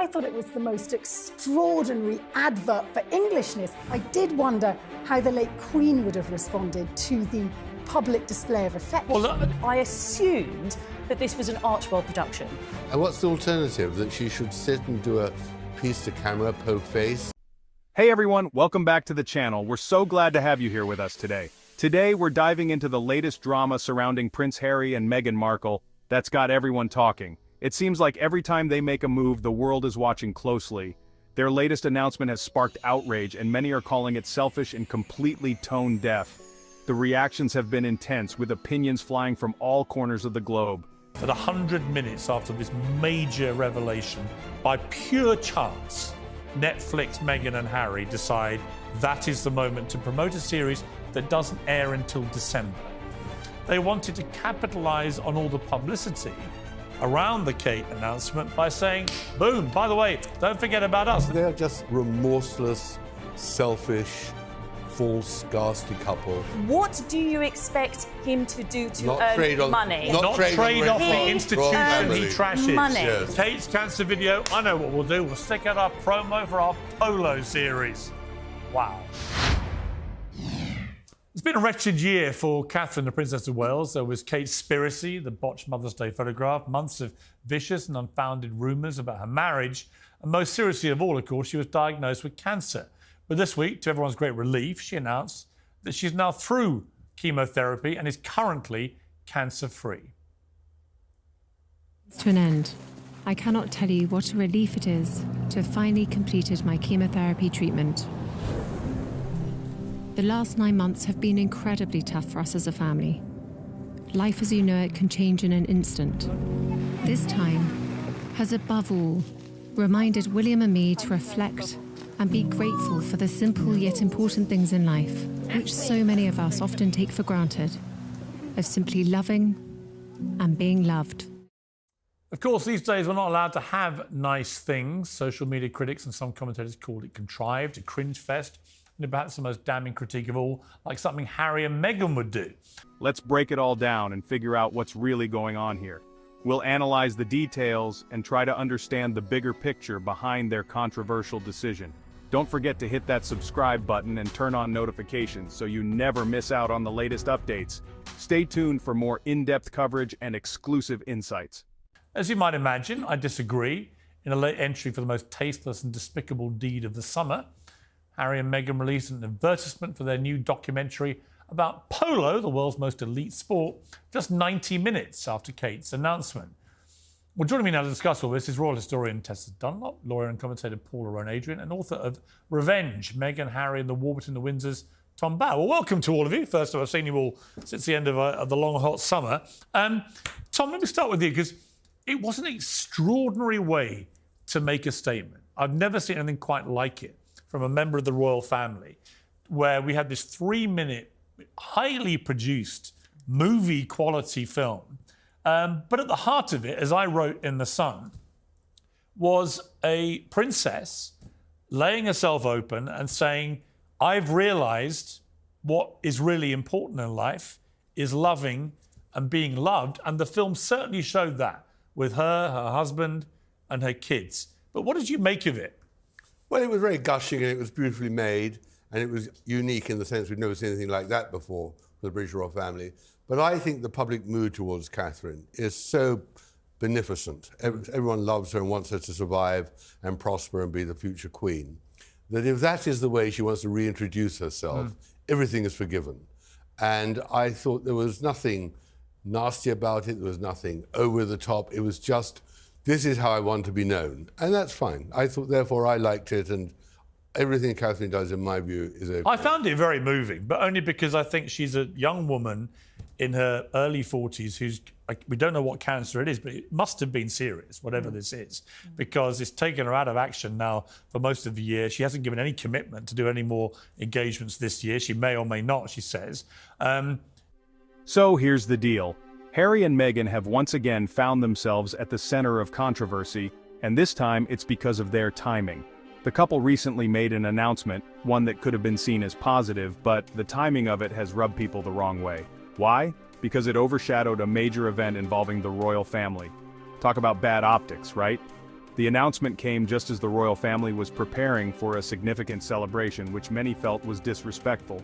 I thought it was the most extraordinary advert for Englishness. I did wonder how the late Queen would have responded to the public display of affection. Well, I assumed that this was an Archwell production. And what's the alternative? That she should sit and do a piece to camera, poke face? Hey everyone, welcome back to the channel. We're so glad to have you here with us today. Today we're diving into the latest drama surrounding Prince Harry and Meghan Markle that's got everyone talking. It seems like every time they make a move, the world is watching closely. Their latest announcement has sparked outrage, and many are calling it selfish and completely tone deaf. The reactions have been intense, with opinions flying from all corners of the globe. At 100 minutes after this major revelation, by pure chance, Netflix, Meghan and Harry decide that is the moment to promote a series that doesn't air until December. They wanted to capitalize on all the publicity around the Kate announcement by saying, boom, by the way, don't forget about us. They're just remorseless, selfish, false, ghastly couple. What do you expect him to do to Not earn trade on- money? not Not trade trade on off the Royal institution family. he trashes. Money. Yes. Kate's cancer video, I know what we'll do. We'll stick out our promo for our Polo series. Wow. It's been a wretched year for Catherine, the Princess of Wales. There was Kate's conspiracy, the botched Mother's Day photograph, months of vicious and unfounded rumours about her marriage, and most seriously of all, of course, she was diagnosed with cancer. But this week, to everyone's great relief, she announced that she's now through chemotherapy and is currently cancer-free. To an end. I cannot tell you what a relief it is to have finally completed my chemotherapy treatment. The last 9 months have been incredibly tough for us as a family. Life as you know it can change in an instant. This time has above all reminded William and me to reflect and be grateful for the simple yet important things in life, which so many of us often take for granted, of simply loving and being loved. Of course, these days we're not allowed to have nice things. Social media critics and some commentators called it contrived, a cringe fest, and perhaps the most damning critique of all, like something Harry and Meghan would do. Let's break it all down and figure out what's really going on here. We'll analyze the details and try to understand the bigger picture behind their controversial decision. Don't forget to hit that subscribe button and turn on notifications so you never miss out on the latest updates. Stay tuned for more in-depth coverage and exclusive insights. As you might imagine, I disagree. In a late entry for the most tasteless and despicable deed of the summer, Harry and Meghan released an advertisement for their new documentary about polo, the world's most elite sport, just 90 minutes after Kate's announcement. Well, joining me now to discuss all this is royal historian Tessa Dunlop, lawyer and commentator Paula Rowan-Adrian, and author of Revenge, Meghan, Harry and the War Between the Windsors, Tom Bow. Well, welcome to all of you. First time I've seen you all since the end of the long, hot summer. Tom, let me start with you, because it was an extraordinary way to make a statement. I've never seen anything quite like it from a member of the royal family, where we had this 3-minute, highly produced, movie-quality film. But at the heart of it, as I wrote in The Sun, was a princess laying herself open and saying, I've realised what is really important in life is loving and being loved. And the film certainly showed that with her husband, and her kids. But what did you make of it? Well, it was very gushing and it was beautifully made and it was unique in the sense we've never seen anything like that before for the British royal family. But I think the public mood towards Catherine is so beneficent. Everyone loves her and wants her to survive and prosper and be the future queen, that if that is the way she wants to reintroduce herself, everything is forgiven. And I thought there was nothing nasty about it, there was nothing over the top, it was just, this is how I want to be known. And that's fine. I thought, therefore, I liked it, and everything Catherine does, in my view, is okay. I found it very moving, but only because I think she's a young woman in her early 40s who's, we don't know what cancer it is, but it must have been serious, whatever this is, because it's taken her out of action now for most of the year. She hasn't given any commitment to do any more engagements this year. She may or may not, she says. So here's the deal. Harry and Meghan have once again found themselves at the center of controversy, and this time it's because of their timing. The couple recently made an announcement, one that could have been seen as positive, but the timing of it has rubbed people the wrong way. Why? Because it overshadowed a major event involving the royal family. Talk about bad optics, right? The announcement came just as the royal family was preparing for a significant celebration, which many felt was disrespectful.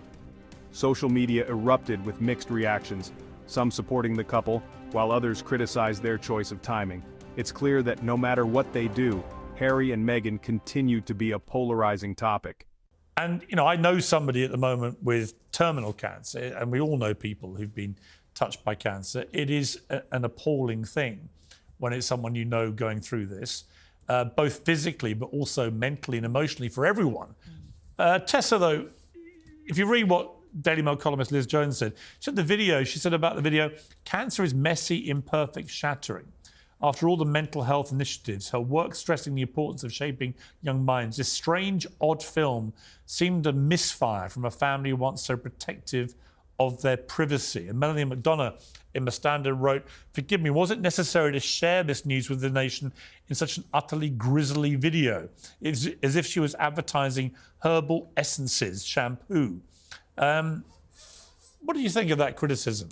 Social media erupted with mixed reactions, some supporting the couple, while others criticized their choice of timing. It's clear that no matter what they do, Harry and Meghan continue to be a polarizing topic. And, I know somebody at the moment with terminal cancer, and we all know people who've been touched by cancer. It is an appalling thing when it's someone you know going through this, both physically but also mentally and emotionally for everyone. Tessa, though, if you read what Daily Mail columnist Liz Jones said, she said about the video, cancer is messy, imperfect, shattering. After all the mental health initiatives, her work stressing the importance of shaping young minds, this strange, odd film seemed a misfire from a family once so protective of their privacy. And Melanie McDonough in The Standard wrote, "Forgive me, was it necessary to share this news with the nation in such an utterly grisly video? It's as if she was advertising herbal essences, shampoo." What do you think of that criticism?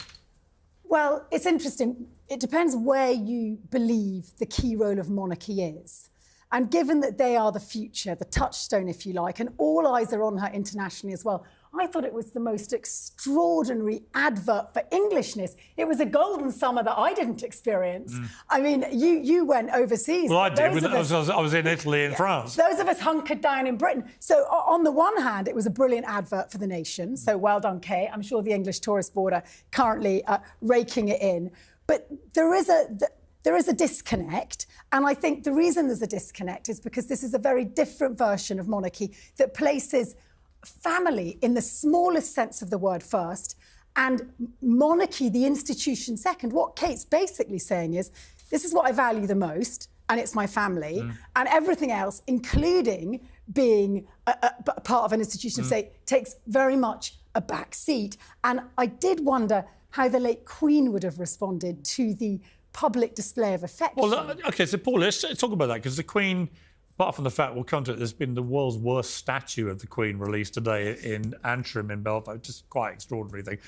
Well, it's interesting. It depends where you believe the key role of monarchy is. And given that they are the future, the touchstone, if you like, and all eyes are on her internationally as well, I thought it was the most extraordinary advert for Englishness. It was a golden summer that I didn't experience. I mean, you went overseas. Well, I did. I was in Italy and France. Those of us hunkered down in Britain. So on the one hand, it was a brilliant advert for the nation. So well done, Kay. I'm sure the English Tourist Board are currently raking it in. But there is a disconnect. And I think the reason there's a disconnect is because this is a very different version of monarchy that places family in the smallest sense of the word first and monarchy, the institution, second. What Kate's basically saying is, this is what I value the most, and it's my family, and everything else, including being a part of an institution of state, takes very much a back seat. And I did wonder how the late Queen would have responded to the public display of affection. Well, OK, so Paul, let's talk about that, because the Queen, apart from the fact, we'll come to it, there's been the world's worst statue of the Queen released today in Antrim in Belfast, just quite extraordinary thing,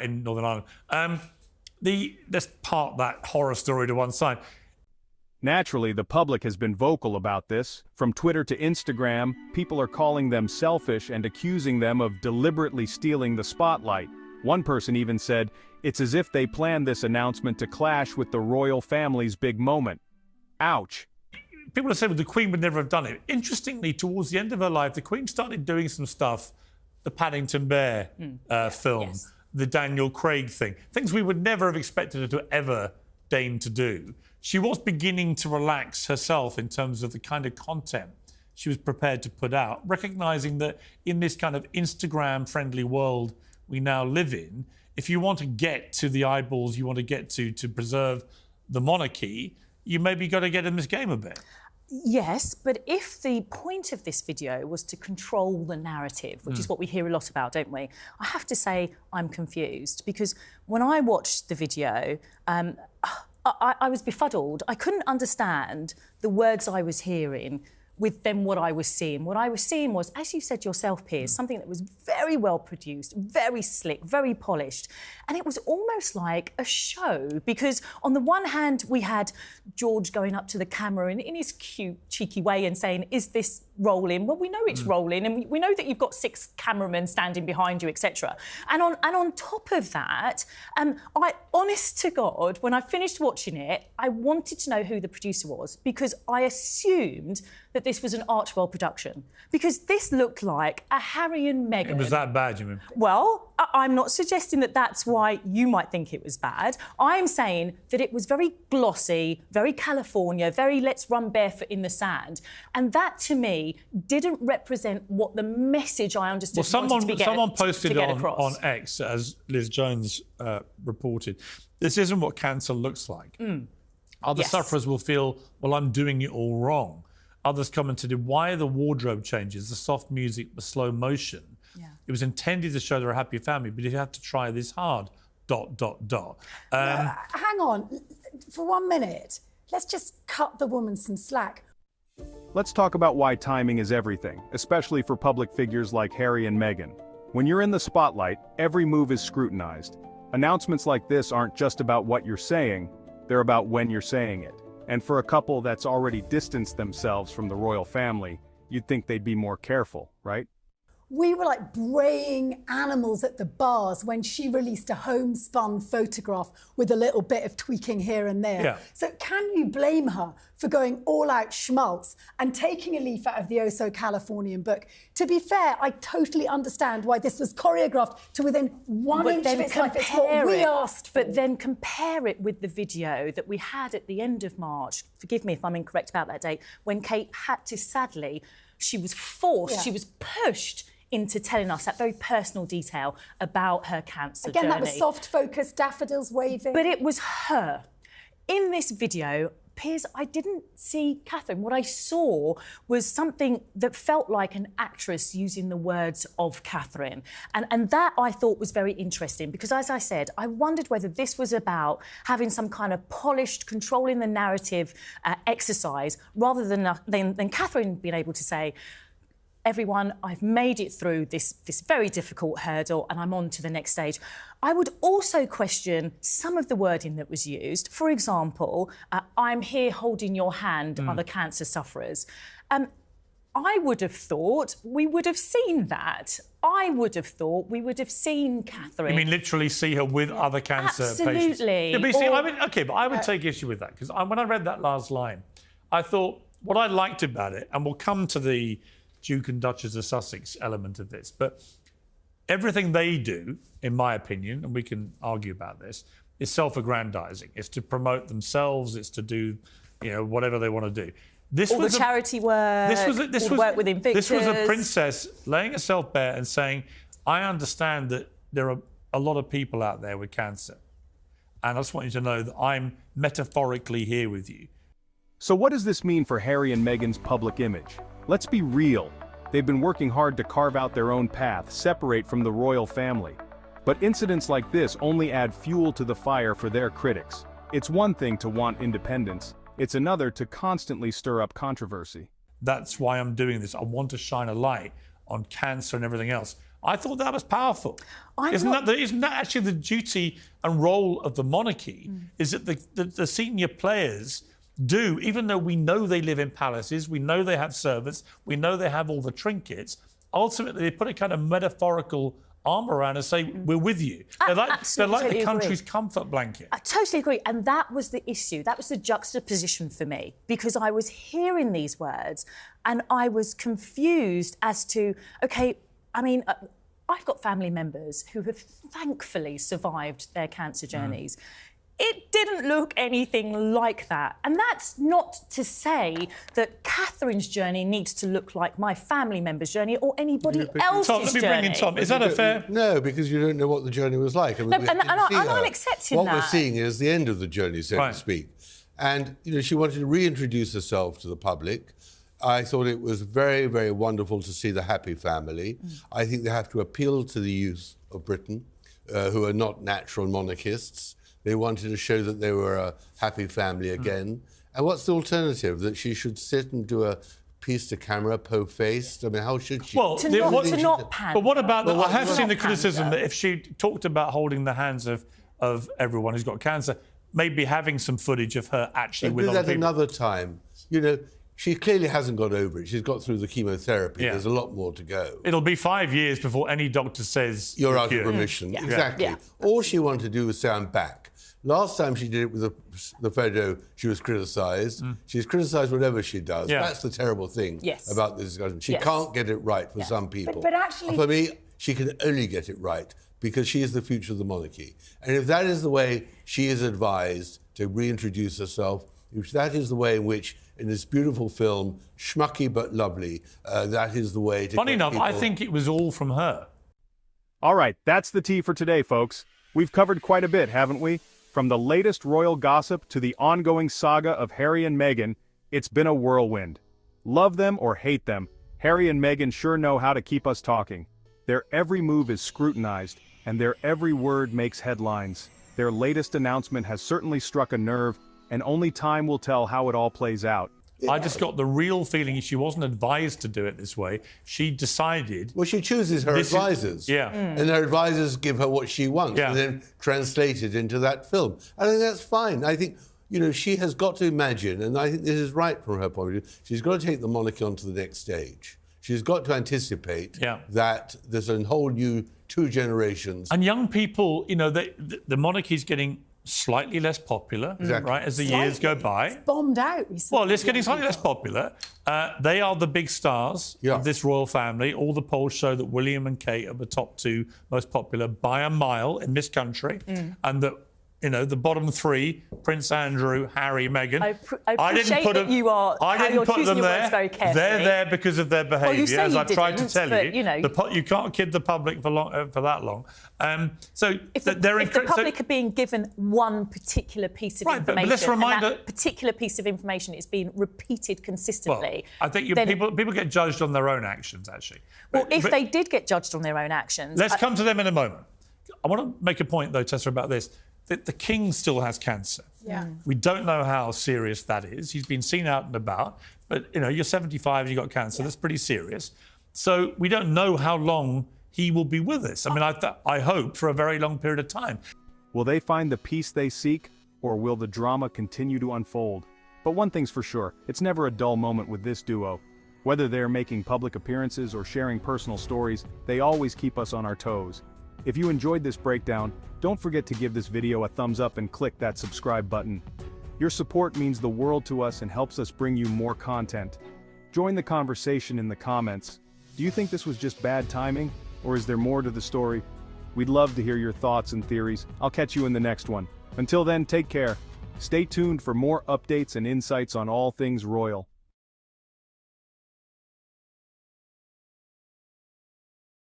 in Northern Ireland. Let's park that horror story to one side. Naturally, the public has been vocal about this. From Twitter to Instagram, people are calling them selfish and accusing them of deliberately stealing the spotlight. One person even said, it's as if they planned this announcement to clash with the royal family's big moment. Ouch. People have said the Queen would never have done it. Interestingly, towards the end of her life, the Queen started doing some stuff, the Paddington Bear film, the Daniel Craig thing, things we would never have expected her to ever deign to do. She was beginning to relax herself in terms of the kind of content she was prepared to put out, recognising that in this kind of Instagram-friendly world we now live in, if you want to get to the eyeballs you want to get to preserve the monarchy, you maybe got to get in this game a bit. Yes, but if the point of this video was to control the narrative, which is what we hear a lot about, don't we? I have to say I'm confused, because when I watched the video, I was befuddled. I couldn't understand the words I was hearing with then what I was seeing. What I was seeing was, as you said yourself, Piers, something that was very well produced, very slick, very polished. And it was almost like a show, because on the one hand, we had George going up to the camera in his cute, cheeky way and saying, is this rolling? Well, we know it's rolling, and we know that you've got 6 cameramen standing behind you, etc. And on top of that, honest to God, when I finished watching it, I wanted to know who the producer was, because I assumed that this was an Archwell production, because this looked like a Harry and Meghan. It was that bad, you mean? Well, I'm not suggesting that that's why you might think it was bad. I'm saying that it was very glossy, very California, very let's run barefoot in the sand. And that, to me, didn't represent what the message I understood someone posted to get on X, as Liz Jones reported, this isn't what cancer looks like. Other sufferers will feel, well, I'm doing it all wrong. Others commented, why are the wardrobe changes, the soft music, the slow motion? Yeah. It was intended to show they're a happy family, but you have to try this hard, ... Hang on, for 1 minute. Let's just cut the woman some slack. Let's talk about why timing is everything, especially for public figures like Harry and Meghan. When you're in the spotlight, every move is scrutinized. Announcements like this aren't just about what you're saying, they're about when you're saying it. And for a couple that's already distanced themselves from the royal family, you'd think they'd be more careful, right? We were like braying animals at the bars when she released a homespun photograph with a little bit of tweaking here and there. Yeah. So can you blame her for going all out schmaltz and taking a leaf out of the Oh So Californian book? To be fair, I totally understand why this was choreographed to within 1 inch of its life. It's what we asked for. But then compare it with the video that we had at the end of March, forgive me if I'm incorrect about that date, when Kate had to, sadly, she was forced, she was pushed into telling us that very personal detail about her cancer journey. Again, that was soft focus, daffodils waving. But it was her. In this video, Piers, I didn't see Catherine. What I saw was something that felt like an actress using the words of Catherine. And that I thought was very interesting because, as I said, I wondered whether this was about having some kind of polished, controlling the narrative exercise rather than Catherine being able to say, everyone, I've made it through this very difficult hurdle and I'm on to the next stage. I would also question some of the wording that was used. For example, I'm here holding your hand, other cancer sufferers. I would have thought we would have seen that. I would have thought we would have seen Catherine. You mean literally see her with other cancer patients? Absolutely. Yeah, but you see, but I would take issue with that because when I read that last line, I thought what I liked about it, and we'll come to the Duke and Duchess of Sussex element of this, but everything they do, in my opinion, and we can argue about this, is self-aggrandizing. It's to promote themselves. It's to do, whatever they want to do. All the charity work. This was work with Invictus. This was a princess laying herself bare and saying, "I understand that there are a lot of people out there with cancer, and I just want you to know that I'm metaphorically here with you." So what does this mean for Harry and Meghan's public image? Let's be real. They've been working hard to carve out their own path, separate from the royal family. But incidents like this only add fuel to the fire for their critics. It's one thing to want independence, it's another to constantly stir up controversy. That's why I'm doing this. I want to shine a light on cancer and everything else. I thought that was powerful. Isn't that actually the duty and role of the monarchy? Is that the senior players do, even though we know they live in palaces, we know they have servants, we know they have all the trinkets, ultimately they put a kind of metaphorical arm around and say, we're with you. They're like the country's comfort blanket. I totally agree. And that was the issue. That was the juxtaposition for me, because I was hearing these words and I was confused as to, OK, I mean, I've got family members who have thankfully survived their cancer journeys. It didn't look anything like that. And that's not to say that Catherine's journey needs to look like my family member's journey or anybody else's Tom, let me bring in Tom. Is that a fair... No, because you don't know what the journey was like. I mean, I'm accepting what that. What we're seeing is the end of the journey, so to speak. And, she wanted to reintroduce herself to the public. I thought it was very, very wonderful to see the happy family. I think they have to appeal to the youth of Britain, who are not natural monarchists. They wanted to show that they were a happy family again. And what's the alternative? That she should sit and do a piece to camera, po-faced? I mean, how should she? Well, to not pander. But what about I have seen the criticism that if she talked about holding the hands of everyone who's got cancer, maybe having some footage of her actually with other people. Do that another time. She clearly hasn't got over it. She's got through the chemotherapy. There's a lot more to go. It'll be 5 years before any doctor says you're out of remission. Exactly. Yeah. All she wanted to do was say, I'm back. Last time she did it with the photo, she was criticised. She's criticised whatever she does. That's the terrible thing about this discussion. She can't get it right for some people. But actually... For me, she can only get it right because she is the future of the monarchy. And if that is the way she is advised to reintroduce herself, if that is the way in which, in this beautiful film, schmucky but lovely, that is the way to... Funny enough, I think it was all from her. All right, that's the tea for today, folks. We've covered quite a bit, haven't we? From the latest royal gossip to the ongoing saga of Harry and Meghan, it's been a whirlwind. Love them or hate them, Harry and Meghan sure know how to keep us talking. Their every move is scrutinized, and their every word makes headlines. Their latest announcement has certainly struck a nerve, and only time will tell how it all plays out. I just got the real feeling she wasn't advised to do it this way. She decided... Well, she chooses her advisors. And her advisors give her what she wants and then translate it into that film. I think that's fine. I think you know, she has got to imagine, and I think this is right from her point of view, she's got to take the monarchy on to the next stage. She's got to anticipate that there's a whole new 2 generations. And young people, you know, the monarchy's getting slightly less popular, right, as the years go by. It's bombed out recently. Well, it's getting slightly less popular. They are the big stars of this royal family. All the polls show that William and Kate are the top 2 most popular by a mile in this country, and that, you know, the bottom 3, Prince Andrew, Harry, Meghan. I appreciate that you are. I didn't put them there. Very carefully. They're there because of their behaviour, as I tried to tell you. You know, you can't kid the public for that long. So if the public are being given one particular piece of information, but let's remind and that particular piece of information is being repeated consistently. Well, I think people get judged on their own actions, actually. Well, if they did get judged on their own actions, let's come to them in a moment. I want to make a point, though, Tessa, about this. That the king still has cancer. Yeah. We don't know how serious that is. He's been seen out and about, but, you know, you're 75, you've got cancer. That's pretty serious. So we don't know how long he will be with us. I mean, I hope for a very long period of time. Will they find the peace they seek, or will the drama continue to unfold? But one thing's for sure, it's never a dull moment with this duo. Whether they're making public appearances or sharing personal stories, they always keep us on our toes. If you enjoyed this breakdown, don't forget to give this video a thumbs up and click that subscribe button. Your support means the world to us and helps us bring you more content. Join the conversation in the comments. Do you think this was just bad timing, or is there more to the story? We'd love to hear your thoughts and theories. I'll catch you in the next one. Until then, take care. Stay tuned for more updates and insights on all things royal.